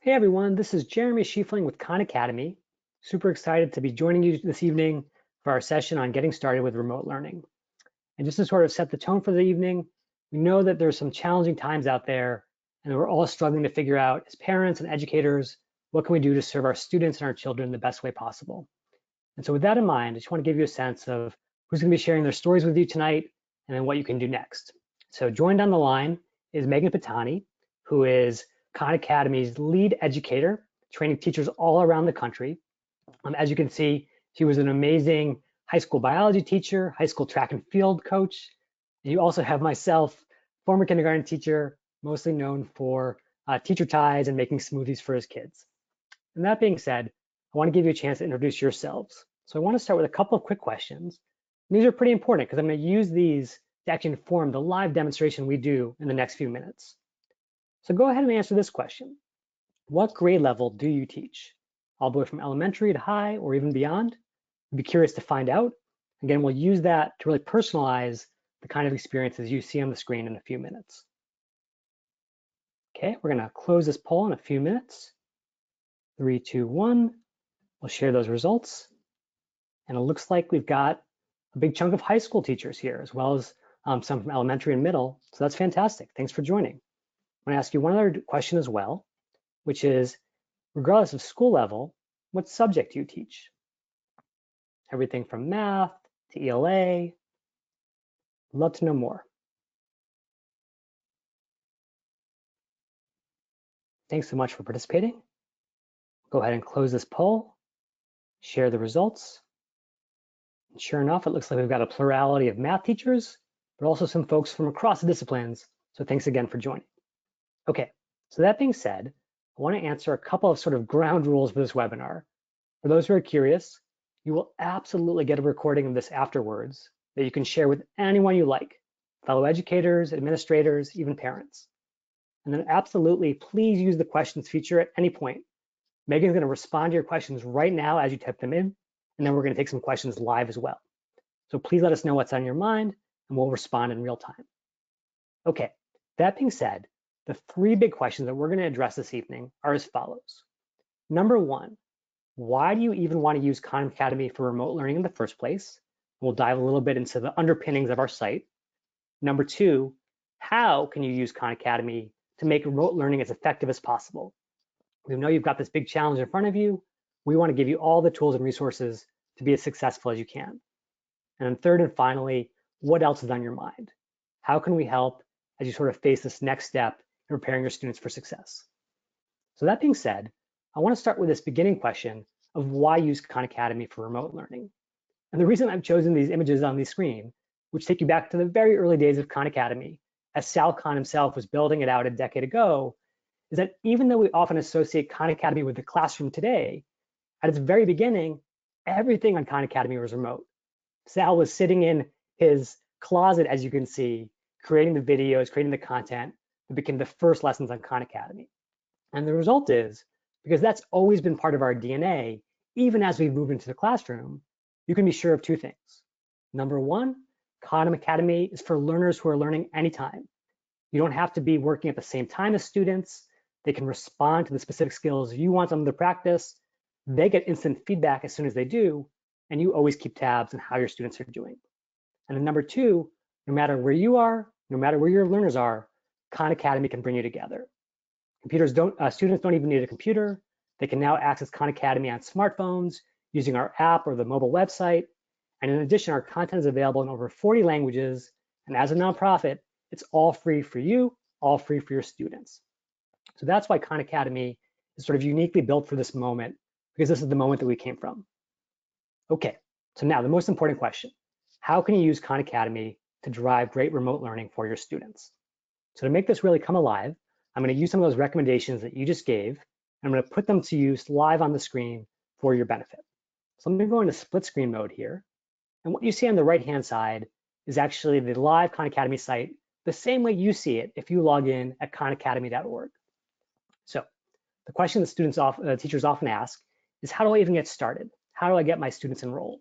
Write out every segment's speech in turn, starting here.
Hey everyone, this is Jeremy Schiefling with Khan Academy. Super excited to be joining you this evening for our session on getting started with remote learning. And just to sort of set the tone for the evening, we know that there's some challenging times out there and we're all struggling to figure out as parents and educators, what can we do to serve our students and our children the best way possible? And so with that in mind, I just want to give you a sense of who's going to be sharing their stories with you tonight and then what you can do next. So joined on the line is Megan Patani, who is Khan Academy's lead educator, training teachers all around the country. As you can see, she was an amazing high school biology teacher, high school track and field coach. And you also have myself, former kindergarten teacher, mostly known for teacher ties and making smoothies for his kids. And that being said, I want to give you a chance to introduce yourselves. So I want to start with a couple of quick questions. And these are pretty important because I'm going to use these to actually inform the live demonstration we do in the next few minutes. So go ahead and answer this question. What grade level do you teach? All the way from elementary to high or even beyond? I'd be curious to find out. Again, we'll use that to really personalize the kind of experiences you see on the screen in a few minutes. Okay, we're going to close this poll in a few minutes. 3, 2, 1. We'll share those results. And it looks like we've got a big chunk of high school teachers here, as well as some from elementary and middle. So that's fantastic. Thanks for joining. I'm going to ask you one other question as well, which is, regardless of school level, what subject do you teach? Everything from math to ELA. Love to know more. Thanks so much for participating. Go ahead and close this poll, share the results. And sure enough, it looks like we've got a plurality of math teachers, but also some folks from across the disciplines. So thanks again for joining. Okay, so that being said, I want to answer a couple of sort of ground rules for this webinar. For those who are curious, you will absolutely get a recording of this afterwards that you can share with anyone you like, fellow educators, administrators, even parents. And then absolutely, please use the questions feature at any point. Megan's going to respond to your questions right now as you type them in, and then we're going to take some questions live as well. So please let us know what's on your mind, and we'll respond in real time. Okay, that being said, the 3 big questions that we're going to address this evening are as follows. Number 1, why do you even want to use Khan Academy for remote learning in the first place? We'll dive a little bit into the underpinnings of our site. Number 2, how can you use Khan Academy to make remote learning as effective as possible? We know you've got this big challenge in front of you. We want to give you all the tools and resources to be as successful as you can. And then third and finally, what else is on your mind? How can we help as you sort of face this next step in preparing your students for success? So that being said, I want to start with this beginning question of why use Khan Academy for remote learning. And the reason I've chosen these images on the screen, which take you back to the very early days of Khan Academy, as Sal Khan himself was building it out a decade ago, is that even though we often associate Khan Academy with the classroom today, at its very beginning, everything on Khan Academy was remote. Sal was sitting in his closet, as you can see, creating the videos, creating the content that became the first lessons on Khan Academy. And the result is, because that's always been part of our DNA, even as we've moved into the classroom, you can be sure of 2 things. Number 1, Khan Academy is for learners who are learning anytime. You don't have to be working at the same time as students. They can respond to the specific skills you want them to practice. They get instant feedback as soon as they do, and you always keep tabs on how your students are doing. And then number 2, no matter where you are, no matter where your learners are, Khan Academy can bring you together. Students don't even need a computer. They can now access Khan Academy on smartphones using our app or the mobile website. And in addition, our content is available in over 40 languages. And as a nonprofit, it's all free for you, all free for your students. So that's why Khan Academy is sort of uniquely built for this moment, because this is the moment that we came from. Okay, so now the most important question. How can you use Khan Academy to drive great remote learning for your students? So to make this really come alive, I'm going to use some of those recommendations that you just gave, and I'm going to put them to use live on the screen for your benefit. So I'm going to go into split screen mode here. And what you see on the right-hand side is actually the live Khan Academy site, the same way you see it if you log in at khanacademy.org. So the question that teachers often ask is, how do I even get started? How do I get my students enrolled?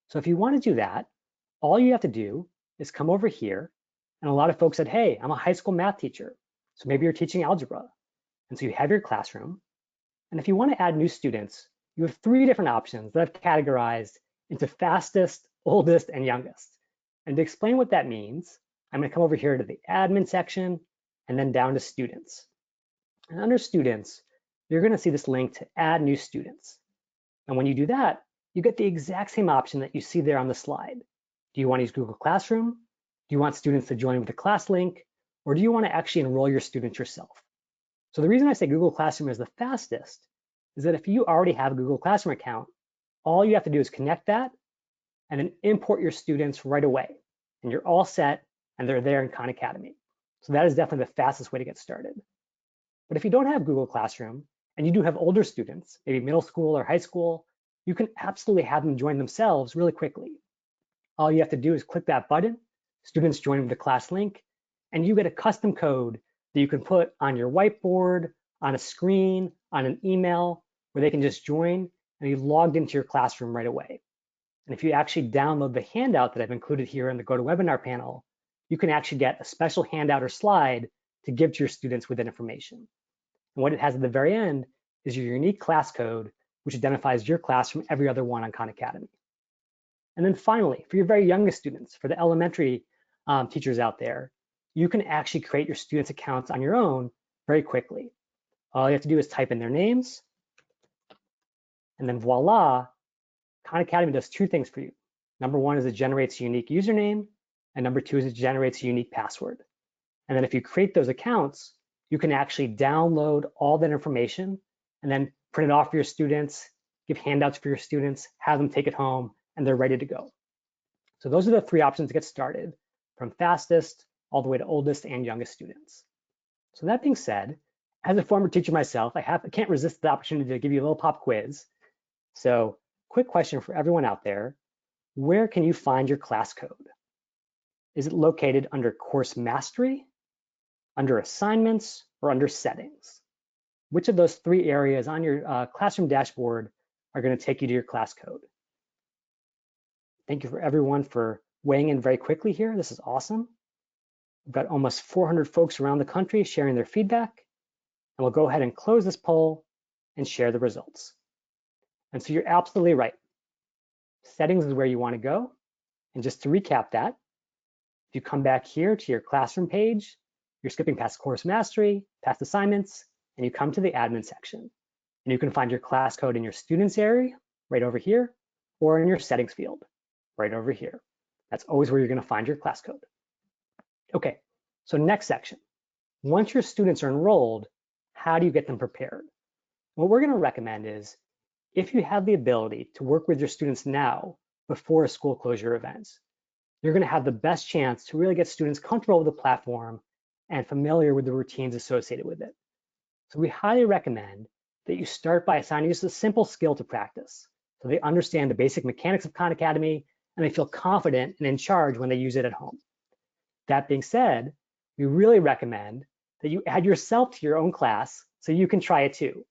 So if you want to do that, all you have to do is come over here. And a lot of folks said, hey, I'm a high school math teacher. So maybe you're teaching algebra. And so you have your classroom. And if you want to add new students, you have 3 different options that I've categorized into fastest, oldest, and youngest. And to explain what that means, I'm going to come over here to the admin section and then down to students. And under students, you're going to see this link to add new students. And when you do that, you get the exact same option that you see there on the slide. Do you want to use Google Classroom? Do you want students to join with a class link? Or do you want to actually enroll your students yourself? So the reason I say Google Classroom is the fastest is that if you already have a Google Classroom account, all you have to do is connect that and then import your students right away. And you're all set and they're there in Khan Academy. So that is definitely the fastest way to get started. But if you don't have Google Classroom and you do have older students, maybe middle school or high school, you can absolutely have them join themselves really quickly. All you have to do is click that button, students join with the class link, and you get a custom code that you can put on your whiteboard, on a screen, on an email, where they can just join and be logged into your classroom right away. And if you actually download the handout that I've included here in the GoToWebinar panel, you can actually get a special handout or slide to give to your students with that information. And what it has at the very end is your unique class code, which identifies your class from every other one on Khan Academy. And then finally, for your very youngest students, for the elementary teachers out there, you can actually create your students' accounts on your own very quickly. All you have to do is type in their names, and then voila, Khan Academy does 2 things for you. Number 1 is it generates a unique username, and number 2 is it generates a unique password. And then if you create those accounts, you can actually download all that information and then print it off for your students, give handouts for your students, have them take it home, and they're ready to go. So those are the 3 options to get started, from fastest all the way to oldest and youngest students. So that being said, as a former teacher myself, I can't resist the opportunity to give you a little pop quiz. So quick question for everyone out there, where can you find your class code? Is it located under course mastery, under assignments, or under settings? Which of those 3 areas on your classroom dashboard are going to take you to your class code? Thank you for everyone for weighing in very quickly here. This is awesome. We've got almost 400 folks around the country sharing their feedback, and we'll go ahead and close this poll and share the results. And so you're absolutely right. Settings is where you want to go. And just to recap that, if you come back here to your classroom page, you're skipping past course mastery, past assignments, and you come to the admin section. And you can find your class code in your students area right over here, or in your settings field right over here. That's always where you're going to find your class code. Okay, so next section. Once your students are enrolled, how do you get them prepared? What we're going to recommend is if you have the ability to work with your students now before a school closure event, you're going to have the best chance to really get students comfortable with the platform and familiar with the routines associated with it. So we highly recommend that you start by assigning just a simple skill to practice so they understand the basic mechanics of Khan Academy and they feel confident and in charge when they use it at home. That being said, we really recommend that you add yourself to your own class so you can try it too.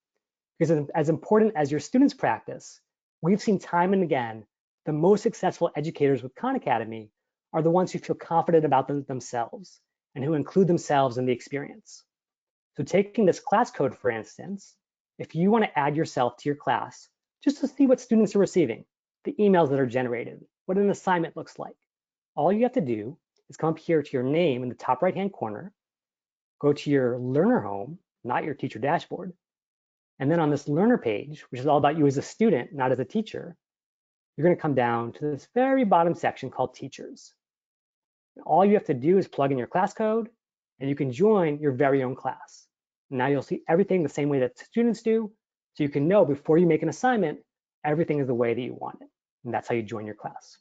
Because as important as your students practice, we've seen time and again, the most successful educators with Khan Academy are the ones who feel confident about themselves and who include themselves in the experience. So taking this class code, for instance, if you want to add yourself to your class, just to see what students are receiving, the emails that are generated, what an assignment looks like, all you have to do is come up here to your name in the top right-hand corner, go to your learner home, not your teacher dashboard, and then on this learner page, which is all about you as a student, not as a teacher, you're going to come down to this very bottom section called teachers. And all you have to do is plug in your class code and you can join your very own class. Now you'll see everything the same way that students do, so you can know before you make an assignment, everything is the way that you want it. And that's how you join your class.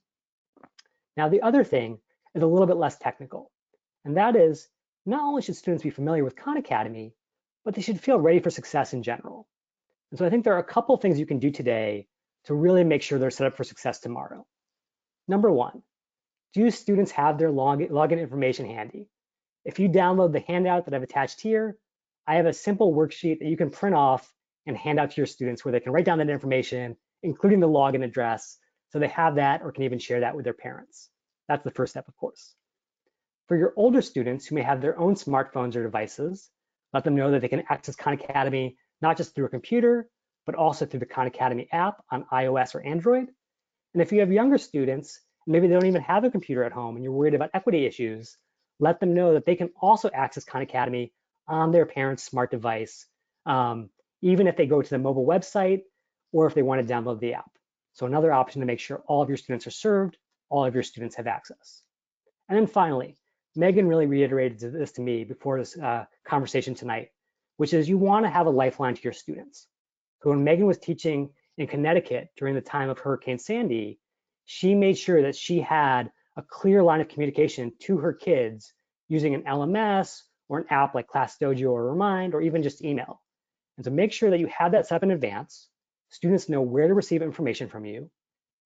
Now the other thing is a little bit less technical, and that is not only should students be familiar with Khan Academy, but they should feel ready for success in general. And so I think there are a couple things you can do today to really make sure they're set up for success tomorrow. Number 1, do students have their login information handy? If you download the handout that I've attached here, I have a simple worksheet that you can print off and hand out to your students where they can write down that information, including the login address, so they have that or can even share that with their parents. That's the first step, of course. For your older students who may have their own smartphones or devices, let them know that they can access Khan Academy not just through a computer, but also through the Khan Academy app on iOS or Android. And if you have younger students, maybe they don't even have a computer at home and you're worried about equity issues, let them know that they can also access Khan Academy on their parent's smart device, even if they go to the mobile website or if they want to download the app. So another option to make sure all of your students are served, all of your students have access. And then finally, Megan really reiterated this to me before this conversation tonight, which is you want to have a lifeline to your students. So when Megan was teaching in Connecticut during the time of Hurricane Sandy, she made sure that she had a clear line of communication to her kids using an LMS or an app like Class Dojo or Remind, or even just email. And so make sure that you have that set up in advance. Students know where to receive information from you.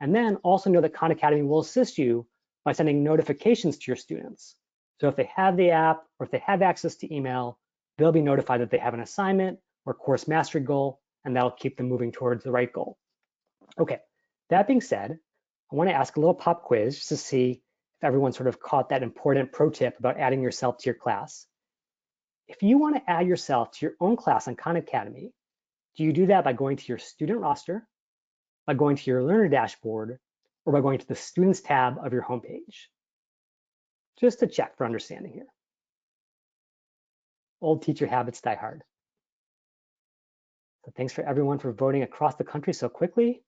And then also know that Khan Academy will assist you by sending notifications to your students. So if they have the app or if they have access to email, they'll be notified that they have an assignment or course mastery goal, and that'll keep them moving towards the right goal. Okay, that being said, I want to ask a little pop quiz just to see if everyone sort of caught that important pro tip about adding yourself to your class. If you want to add yourself to your own class on Khan Academy, do you do that by going to your student roster, by going to your learner dashboard, or by going to the Students tab of your homepage? Just to check for understanding here. Old teacher habits die hard. So thanks for everyone for voting across the country so quickly.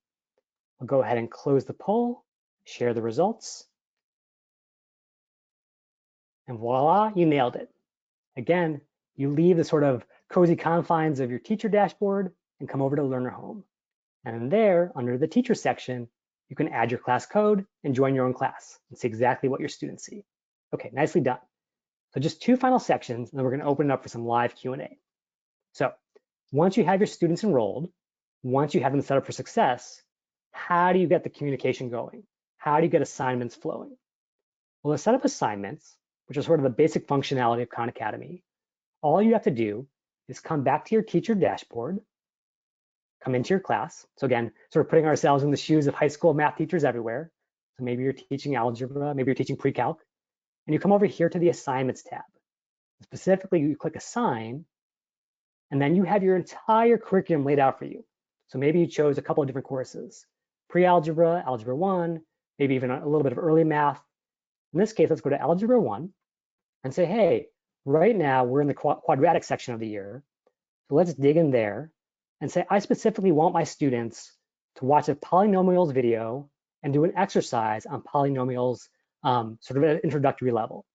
I'll go ahead and close the poll, share the results. And voila, you nailed it. Again, you leave the sort of cozy confines of your teacher dashboard and come over to Learner Home. And there, under the teacher section, you can add your class code and join your own class and see exactly what your students see. Okay, nicely done. So just two final sections, and then we're going to open it up for some live Q&A. So once you have your students enrolled, once you have them set up for success, how do you get the communication going? How do you get assignments flowing? Well, to set up assignments, which is sort of the basic functionality of Khan Academy, all you have to do is come back to your teacher dashboard, come into your class. So again, sort of putting ourselves in the shoes of high school math teachers everywhere. So maybe you're teaching algebra, maybe you're teaching pre-calc, and you come over here to the assignments tab. Specifically, you click assign, and then you have your entire curriculum laid out for you. So maybe you chose a couple of different courses, pre-algebra, algebra 1, maybe even a little bit of early math. In this case, let's go to algebra 1 and say, hey, right now we're in the quadratic section of the year. So let's dig in there and say, I specifically want my students to watch a polynomials video and do an exercise on polynomials sort of at an introductory level.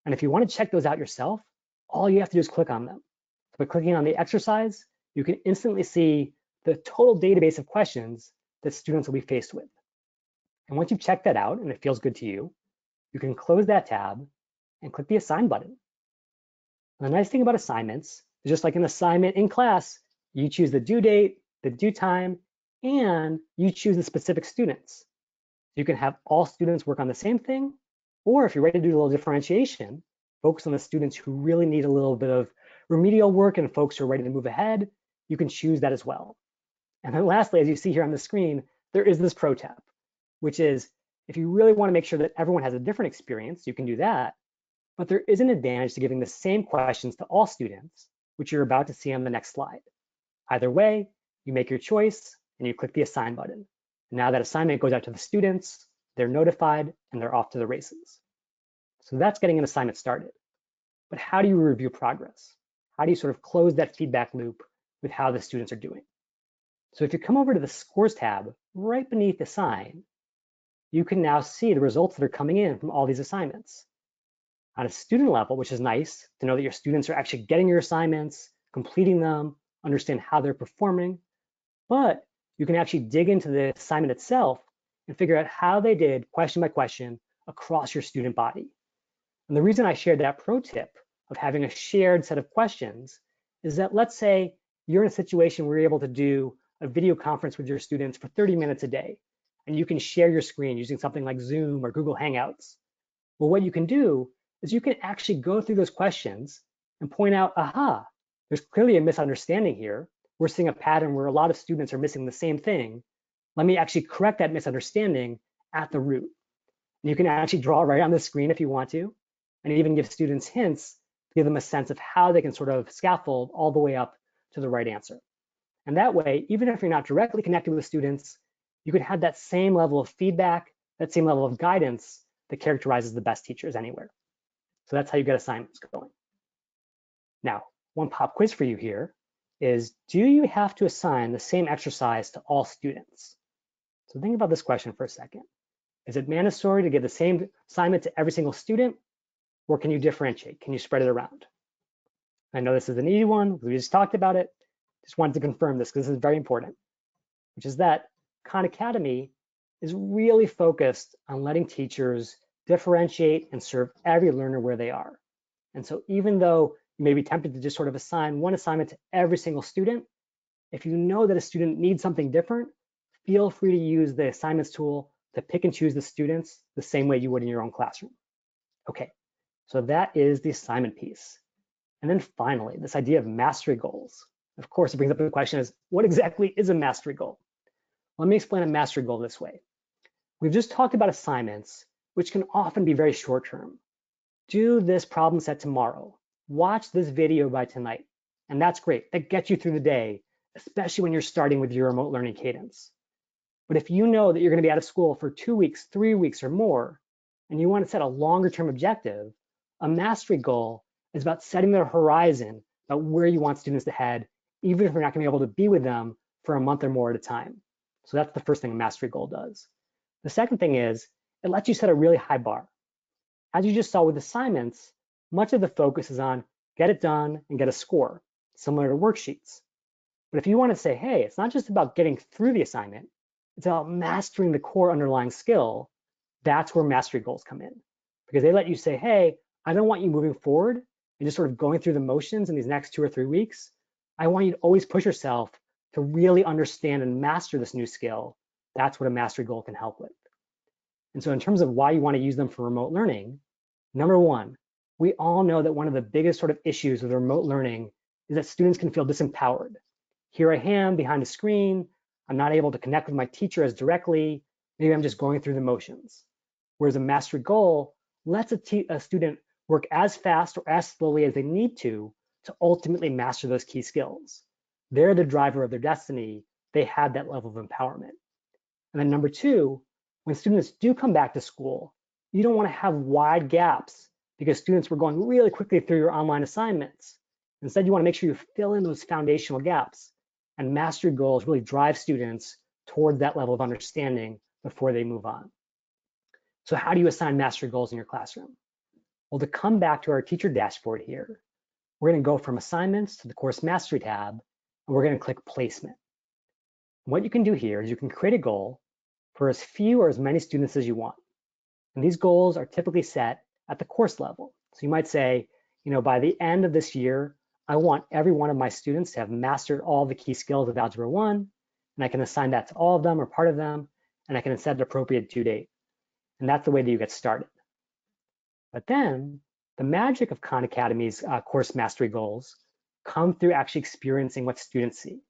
And if you want to check those out yourself, all you have to do is click on them. So by clicking on the exercise, you can instantly see the total database of questions that students will be faced with. And once you've checked that out and it feels good to you, you can close that tab and click the assign button. And the nice thing about assignments is just like an assignment in class, you choose the due date, the due time, and you choose the specific students. You can have all students work on the same thing, or if you're ready to do a little differentiation, focus on the students who really need a little bit of remedial work and folks who are ready to move ahead, you can choose that as well. And then lastly, as you see here on the screen, there is this pro tip, which is if you really want to make sure that everyone has a different experience, you can do that. But there is an advantage to giving the same questions to all students, which you're about to see on the next slide. Either way, you make your choice and you click the assign button. And now that assignment goes out to the students, they're notified and they're off to the races. So that's getting an assignment started. But how do you review progress? How do you sort of close that feedback loop with how the students are doing? So if you come over to the scores tab right beneath assign, you can now see the results that are coming in from all these assignments. On a student level, which is nice to know that your students are actually getting your assignments, completing them, understand how they're performing, but you can actually dig into the assignment itself and figure out how they did question by question across your student body. And the reason I shared that pro tip of having a shared set of questions is that let's say you're in a situation where you're able to do a video conference with your students for 30 minutes a day, and you can share your screen using something like Zoom or Google Hangouts. Well, what you can do is you can actually go through those questions and point out, aha, there's clearly a misunderstanding here. We're seeing a pattern where a lot of students are missing the same thing. Let me actually correct that misunderstanding at the root. And you can actually draw right on the screen if you want to, and even give students hints to give them a sense of how they can sort of scaffold all the way up to the right answer. And that way, even if you're not directly connected with students, you can have that same level of feedback, that same level of guidance that characterizes the best teachers anywhere. So that's how you get assignments going. Now, one pop quiz for you here is, do you have to assign the same exercise to all students? So think about this question for a second. Is it mandatory to give the same assignment to every single student, or can you differentiate? Can you spread it around? I know this is an easy one. We just talked about it. Just wanted to confirm this because this is very important, which is that Khan Academy is really focused on letting teachers differentiate and serve every learner where they are. And so even though you may be tempted to just sort of assign one assignment to every single student, if you know that a student needs something different, feel free to use the assignments tool to pick and choose the students the same way you would in your own classroom. Okay, so that is the assignment piece. And then finally, this idea of mastery goals. Of course, it brings up the question is, what exactly is a mastery goal? Let me explain a mastery goal this way. We've just talked about assignments, which can often be very short term. Do this problem set tomorrow. Watch this video by tonight. And that's great. That gets you through the day, especially when you're starting with your remote learning cadence. But if you know that you're going to be out of school for 2 weeks, 3 weeks or more, and you want to set a longer term objective, a mastery goal is about setting the horizon about where you want students to head, even if you're not going to be able to be with them for a month or more at a time. So that's the first thing a mastery goal does. The second thing is it lets you set a really high bar. As you just saw with assignments, much of the focus is on get it done and get a score, similar to worksheets. But if you want to say, hey, it's not just about getting through the assignment, it's about mastering the core underlying skill, that's where mastery goals come in. Because they let you say, hey, I don't want you moving forward and just sort of going through the motions in these next 2 or 3 weeks. I want you to always push yourself to really understand and master this new skill. That's what a mastery goal can help with. And so in terms of why you want to use them for remote learning, number one, we all know that one of the biggest sort of issues with remote learning is that students can feel disempowered. Here I am behind a screen. I'm not able to connect with my teacher as directly. Maybe I'm just going through the motions. Whereas a mastery goal lets a student work as fast or as slowly as they need to ultimately master those key skills. They're the driver of their destiny. They have that level of empowerment. And then number two, when students do come back to school, you don't want to have wide gaps because students were going really quickly through your online assignments. Instead, you want to make sure you fill in those foundational gaps. And mastery goals really drive students toward that level of understanding before they move on. So how do you assign mastery goals in your classroom? Well, to come back to our teacher dashboard here, we're going to go from assignments to the course mastery tab, and we're going to click placement. What you can do here is you can create a goal for as few or as many students as you want. And these goals are typically set at the course level. So you might say, by the end of this year, I want every one of my students to have mastered all the key skills of Algebra 1, and I can assign that to all of them or part of them, and I can set an appropriate due date. And that's the way that you get started. But then the magic of Khan Academy's course mastery goals come through actually experiencing what students see.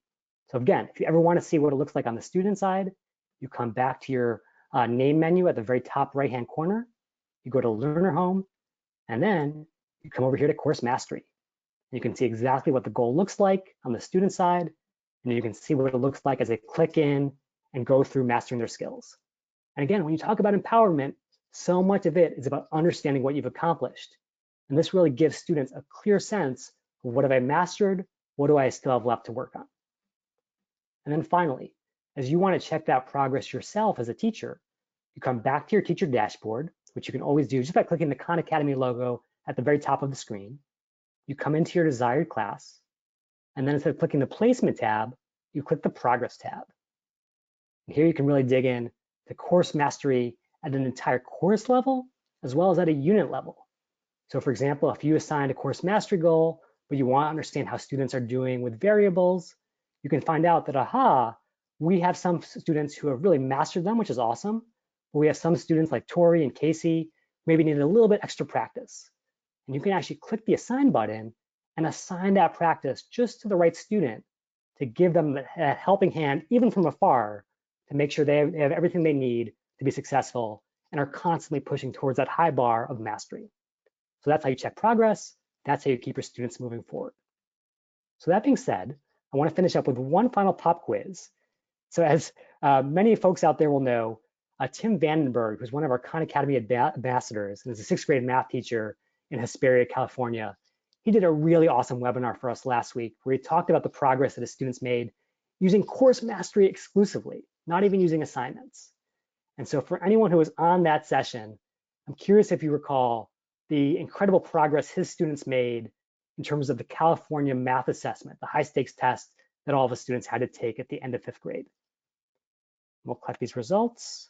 So again, if you ever want to see what it looks like on the student side, you come back to your name menu at the very top right-hand corner, you go to Learner Home, and then you come over here to Course Mastery. You can see exactly what the goal looks like on the student side, and you can see what it looks like as they click in and go through mastering their skills. And again, when you talk about empowerment, so much of it is about understanding what you've accomplished. And this really gives students a clear sense of what have I mastered, what do I still have left to work on. And then finally, as you want to check that progress yourself as a teacher, you come back to your teacher dashboard, which you can always do just by clicking the Khan Academy logo at the very top of the screen. You come into your desired class, and then instead of clicking the placement tab, you click the progress tab. And here you can really dig in to course mastery at an entire course level, as well as at a unit level. So for example, if you assigned a course mastery goal, but you want to understand how students are doing with variables, you can find out that, we have some students who have really mastered them, which is awesome. But we have some students like Tori and Casey, maybe needed a little bit extra practice. And you can actually click the assign button and assign that practice just to the right student to give them a helping hand, even from afar, to make sure they have everything they need to be successful and are constantly pushing towards that high bar of mastery. So that's how you check progress. That's how you keep your students moving forward. So that being said, I want to finish up with one final pop quiz. So as many folks out there will know, Tim Vandenberg, who's one of our Khan Academy ambassadors and is a 6th grade math teacher in Hesperia, California, he did a really awesome webinar for us last week where he talked about the progress that his students made using course mastery exclusively, not even using assignments. And so for anyone who was on that session, I'm curious if you recall the incredible progress his students made in terms of the California math assessment, the high stakes test that all of the students had to take at the end of 5th grade. We'll collect these results,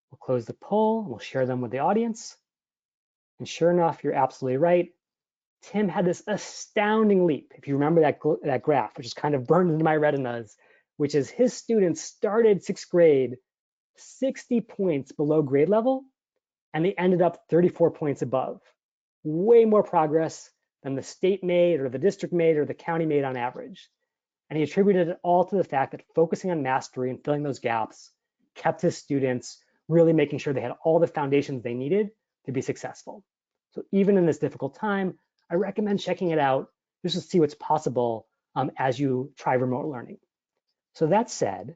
we'll close the poll, and we'll share them with the audience. And sure enough, you're absolutely right. Tim had this astounding leap. If you remember that graph, which is kind of burned into my retinas, which is his students started 6th grade 60 points below grade level, and they ended up 34 points above. Way more progress than the state made or the district made or the county made on average. And he attributed it all to the fact that focusing on mastery and filling those gaps kept his students really making sure they had all the foundations they needed to be successful. So even in this difficult time, I recommend checking it out just to see what's possible as you try remote learning. So that said,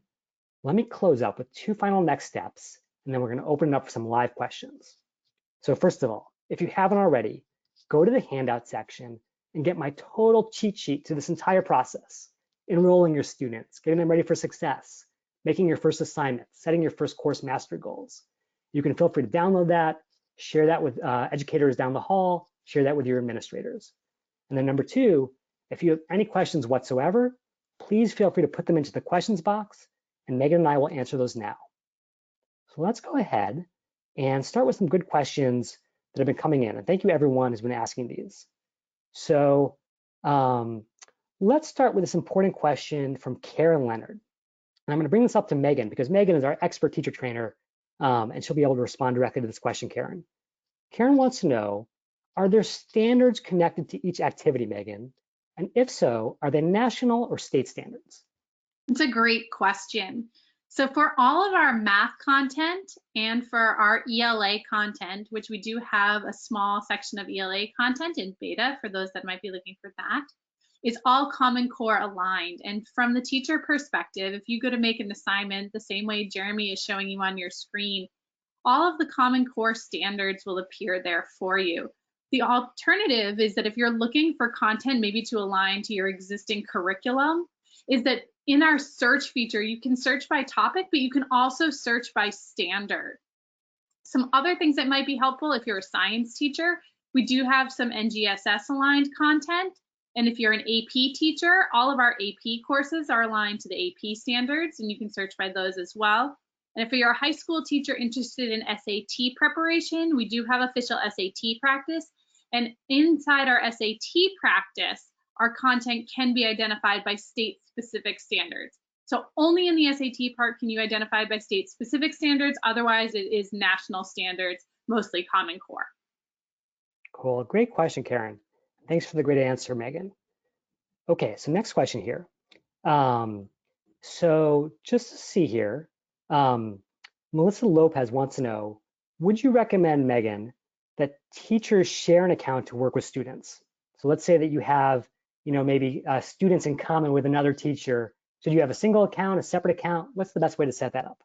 let me close up with 2 final next steps, and then we're going to open it up for some live questions. So first of all, if you haven't already, go to the handout section and get my total cheat sheet to this entire process: enrolling your students, getting them ready for success, making your first assignment, setting your first course mastery goals. You can feel free to download that, share that with educators down the hall, share that with your administrators. And then number 2, if you have any questions whatsoever, please feel free to put them into the questions box, and Megan and I will answer those now. So let's go ahead and start with some good questions that have been coming in. And thank you everyone who's been asking these. So let's start with this important question from Karen Leonard. And I'm going to bring this up to Megan because Megan is our expert teacher trainer, and she'll be able to respond directly to this question, Karen. Karen wants to know, are there standards connected to each activity, Megan? And if so, are they national or state standards? It's a great question. So for all of our math content and for our ELA content, which we do have a small section of ELA content in beta for those that might be looking for that, is all Common Core aligned. And from the teacher perspective, if you go to make an assignment the same way Jeremy is showing you on your screen, all of the Common Core standards will appear there for you. The alternative is that if you're looking for content maybe to align to your existing curriculum, is that in our search feature, you can search by topic, but you can also search by standard. Some other things that might be helpful if you're a science teacher, we do have some NGSS aligned content. And if you're an AP teacher, all of our AP courses are aligned to the AP standards, and you can search by those as well. And if you're a high school teacher interested in SAT preparation, we do have official SAT practice. And inside our SAT practice, our content can be identified by state-specific standards. So only in the SAT part can you identify by state-specific standards. Otherwise, it is national standards, mostly Common Core. Cool. Great question, Karen. Thanks for the great answer, Megan. Okay, so next question here. So just to see here, Melissa Lopez wants to know, would you recommend, Megan, that teachers share an account to work with students? So let's say that you have maybe students in common with another teacher. So do you have a single account, a separate account? What's the best way to set that up?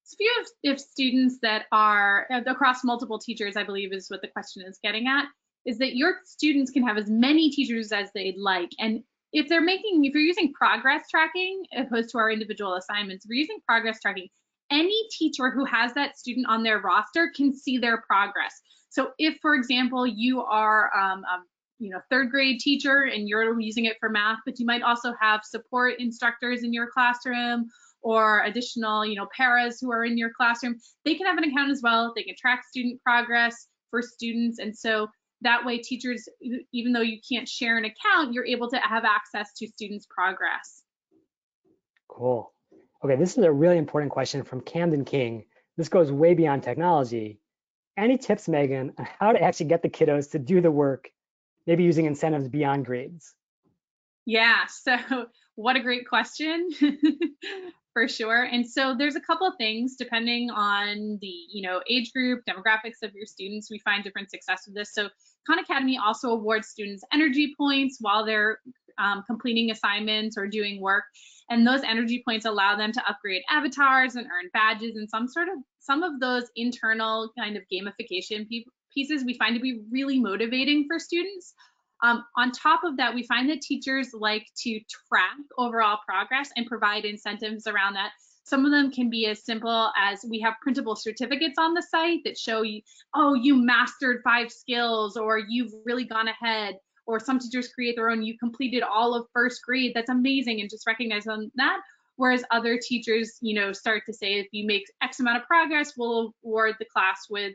So if you have students that are across multiple teachers, I believe is what the question is getting at, is that your students can have as many teachers as they'd like. And if you're using progress tracking opposed to our individual assignments, if you're using progress tracking, any teacher who has that student on their roster can see their progress. So if, for example, you are third grade teacher and you're using it for math, but you might also have support instructors in your classroom or additional, paras who are in your classroom, they can have an account as well. They can track student progress for students. And so that way teachers, even though you can't share an account, you're able to have access to students' progress. Cool. Okay, this is a really important question from Camden King. This goes way beyond technology. Any tips, Megan, on how to actually get the kiddos to do the work, maybe using incentives beyond grades? Yeah, so what a great question. For sure. And so there's a couple of things depending on the age group, demographics of your students. We find different success with this. So Khan Academy also awards students energy points while they're completing assignments or doing work. And those energy points allow them to upgrade avatars and earn badges, and some of those internal kind of gamification pieces we find to be really motivating for students. On top of that, we find that teachers like to track overall progress and provide incentives around that. Some of them can be as simple as we have printable certificates on the site that show you, oh, you mastered 5 skills, or you've really gone ahead. Or some teachers create their own, you completed all of first grade, that's amazing, and just recognize on that. Whereas other teachers, start to say, if you make X amount of progress, we'll award the class with,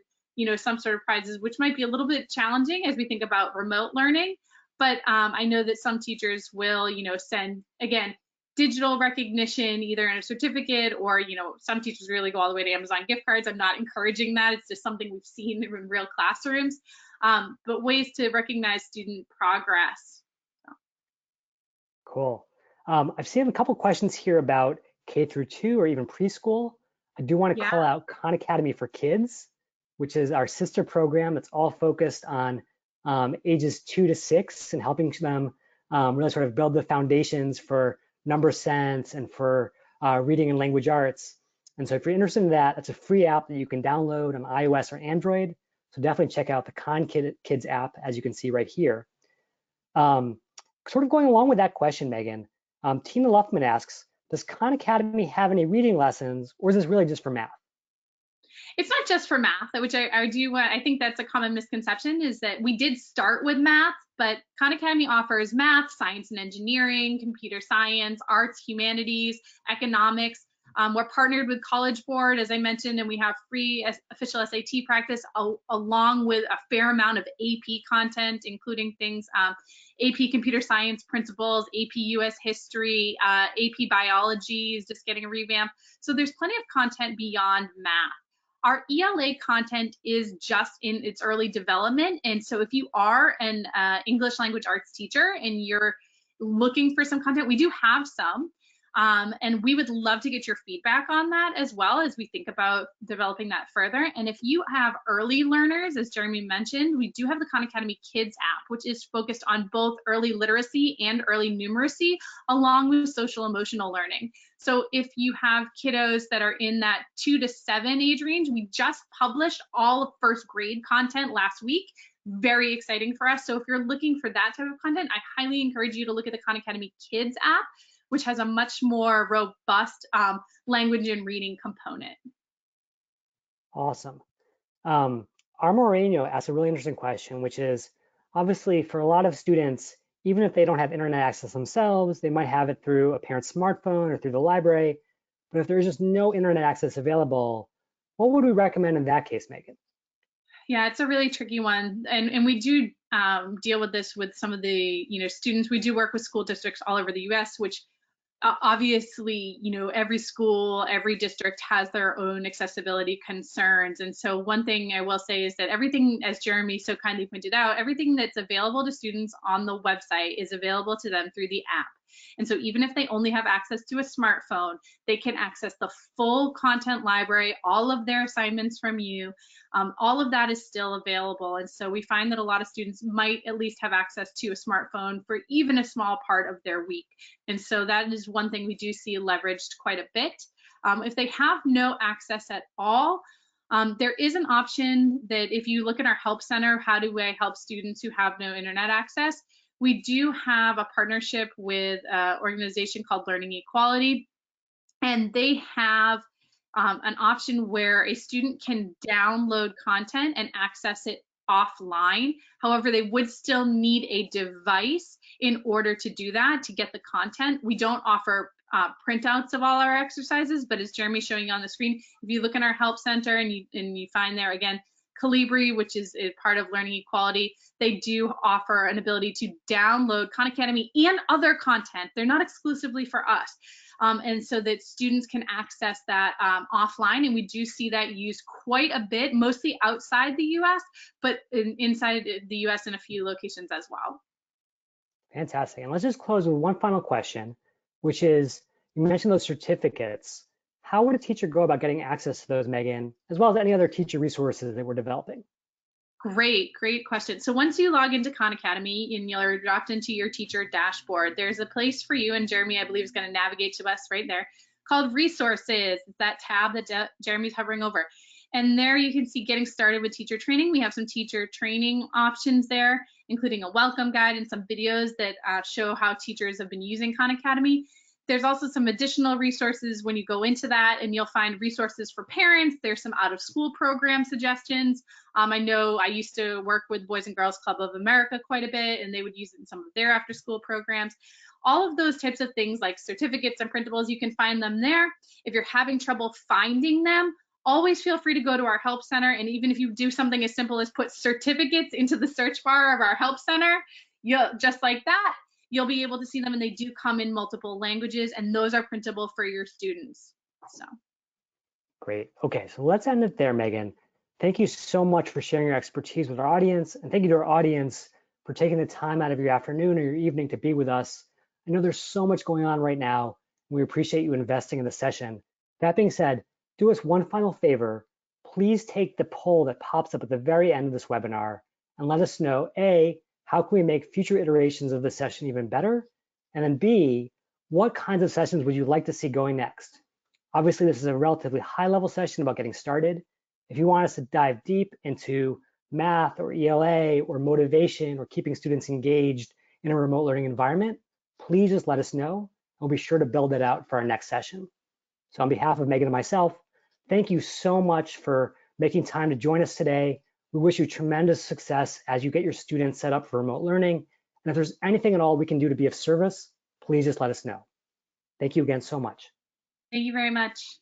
some sort of prizes, which might be a little bit challenging as we think about remote learning. But I know that some teachers will, send, again, digital recognition, either in a certificate or, some teachers really go all the way to Amazon gift cards. I'm not encouraging that. It's just something we've seen in real classrooms, but ways to recognize student progress. Cool. I've seen a couple questions here about K through 2 or even preschool. I do want to call out Khan Academy for Kids, which is our sister program that's all focused on ages 2 to 6 and helping them really sort of build the foundations for number sense and for reading and language arts. And so if you're interested in that, that's a free app that you can download on iOS or Android. So definitely check out the Khan Kids app, as you can see right here. Sort of going along with that question, Megan, Tina Luffman asks, does Khan Academy have any reading lessons, or is this really just for math? It's not just for math, which I think that's a common misconception, is that we did start with math, but Khan Academy offers math, science and engineering, computer science, arts, humanities, economics. We're partnered with College Board, as I mentioned, and we have free official SAT practice along with a fair amount of AP content, including things AP Computer Science Principles, AP US History, AP Biology is just getting a revamp. So there's plenty of content beyond math. Our ELA content is just in its early development. And so if you are an English language arts teacher and you're looking for some content, we do have some. And we would love to get your feedback on that as well as we think about developing that further. And if you have early learners, as Jeremy mentioned, we do have the Khan Academy Kids app, which is focused on both early literacy and early numeracy, along with social emotional learning. So if you have kiddos that are in that 2 to 7 age range, we just published all of first grade content last week. Very exciting for us. So if you're looking for that type of content, I highly encourage you to look at the Khan Academy Kids app, which has a much more robust language and reading component. Awesome. Moreno asked a really interesting question, which is, obviously for a lot of students, even if they don't have internet access themselves, they might have it through a parent's smartphone or through the library. But if there's just no internet access available, what would we recommend in that case, Megan? Yeah, it's a really tricky one. And we do deal with this with some of the students. We do work with school districts all over the US, which obviously, every school, every district has their own accessibility concerns. And so one thing I will say is that everything, as Jeremy so kindly pointed out, everything that's available to students on the website is available to them through the app. And so even if they only have access to a smartphone, they can access the full content library, all of their assignments from you. All of that is still available. And so we find that a lot of students might at least have access to a smartphone for even a small part of their week. And so that is one thing we do see leveraged quite a bit. If they have no access at all, there is an option that if you look at our help center, how do I help students who have no internet access? We do have a partnership with an organization called Learning Equality, and they have an option where a student can download content and access it offline. However, they would still need a device in order to do that, to get the content. We don't offer printouts of all our exercises, but as Jeremy's showing you on the screen, if you look in our help center and you find there again, Calibri, which is a part of Learning Equality, they do offer an ability to download Khan Academy and other content. They're not exclusively for us. And so that students can access that offline. And we do see that used quite a bit, mostly outside the US, but inside the US in a few locations as well. Fantastic. And let's just close with one final question, which is, you mentioned those certificates. How would a teacher go about getting access to those, Megan, as well as any other teacher resources that we're developing? Great question. So once you log into Khan Academy and you're dropped into your teacher dashboard, there's a place for you, and Jeremy, I believe, is going to navigate to us right there, called Resources. It's that tab that Jeremy's hovering over. And there you can see Getting Started with Teacher Training. We have some teacher training options there, including a welcome guide and some videos that show how teachers have been using Khan Academy. There's also some additional resources when you go into that, and you'll find resources for parents. There's some out of school program suggestions. I know I used to work with Boys and Girls Club of America quite a bit, and they would use it in some of their after school programs. All of those types of things like certificates and printables, you can find them there. If you're having trouble finding them, always feel free to go to our help center. And even if you do something as simple as put certificates into the search bar of our help center, just like that, you'll be able to see them, and they do come in multiple languages, and those are printable for your students. So Great. Okay, so let's end it there, Megan. Thank you so much for sharing your expertise with our audience, and thank you to our audience for taking the time out of your afternoon or your evening to be with us. I know there's so much going on right now, and we appreciate you investing in the session. That being said, do us one final favor. Please take the poll that pops up at the very end of this webinar and let us know, A, how can we make future iterations of the session even better? And then B, what kinds of sessions would you like to see going next? Obviously, this is a relatively high-level session about getting started. If you want us to dive deep into math or ELA or motivation or keeping students engaged in a remote learning environment, please just let us know. We'll be sure to build it out for our next session. So on behalf of Megan and myself, thank you so much for making time to join us today. We wish you tremendous success as you get your students set up for remote learning. And if there's anything at all we can do to be of service, please just let us know. Thank you again so much. thank you very much.